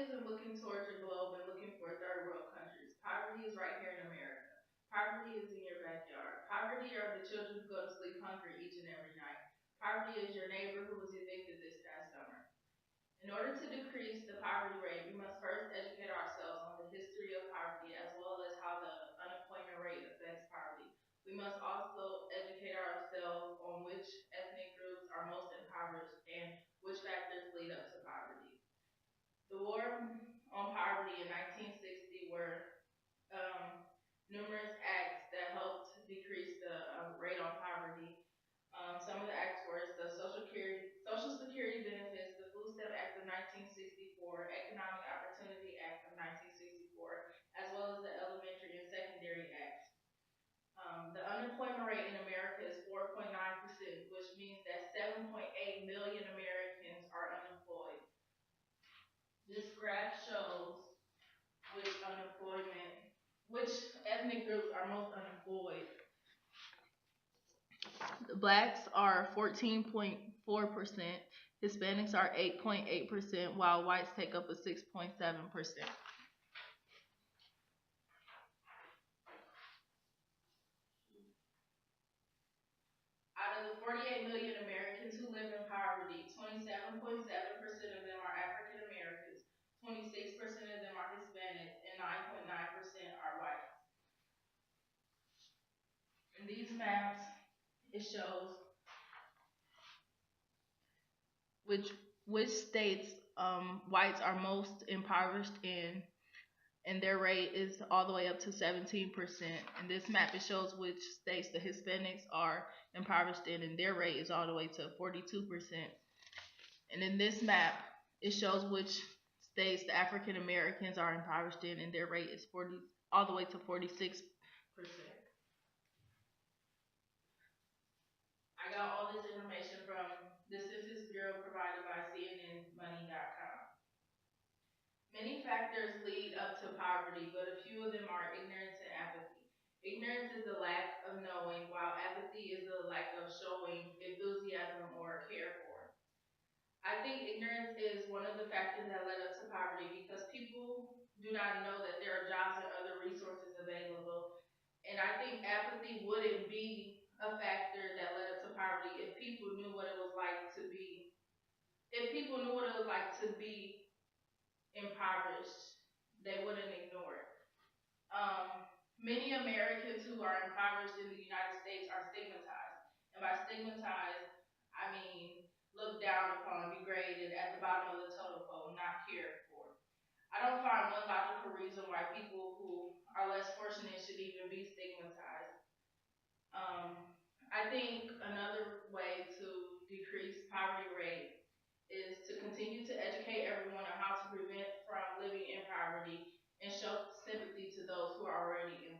isn't looking towards your globe and looking for third world countries. Poverty is right here in America. Poverty is in your backyard. Poverty are the children who go to sleep hungry each and every night. Poverty is your neighbor who was evicted this past summer. In order to decrease the poverty rate, we must first educate ourselves on the history of poverty as well as how the unemployment rate affects poverty. We must also educate ourselves on which ethnic groups are most impoverished and which factors lead up to poverty. The war on poverty in 1960 were um, numerous acts that helped decrease the rate on poverty. Some of the acts were the Social Security benefits, the Food Stamp Act of 1964, Economic Opportunity Act of 1964, as well as the Elementary and Secondary Acts. The unemployment rate in America is 4.9%, which means that 7.8 million Americans are unemployed. This graph shows which unemployment, which ethnic groups are most unemployed. Blacks are 14.4%, Hispanics are 8.8%, while whites take up a 6.7%. Out of the 48 million Americans who live in poverty, 27.7% of them are African Americans, 26% of them are Hispanic, and 9.9% are white. In these maps, it shows which which states whites are most impoverished in, and their rate is all the way up to 17%. In this map, it shows which states the Hispanics are impoverished in, and their rate is all the way to 42%. And in this map, it shows which states the African Americans are impoverished in, and their rate is 40 all the way to 46%. I got all this information from the Census Bureau provided by CNNMoney.com. Many factors lead up to poverty, but a few of them are ignorance and apathy. Ignorance is the lack of knowing, while apathy is the lack of showing enthusiasm or care for. I think ignorance is one of the factors that led up to poverty because people do not know that there are jobs and other resources available. And I think apathy wouldn't be a factor that led up to poverty if people knew what it was like to be, if people knew what it was like to be impoverished, they wouldn't ignore it. Many Americans who are impoverished in the United States are stigmatized. And by stigmatized, I mean looked down upon, degraded, at the bottom of the totem pole, not cared for. I don't find one logical reason why people who are less fortunate should even be stigmatized. Um, I think another way to decrease poverty rate is to continue to educate everyone on how to prevent from living in poverty and show sympathy to those who are already in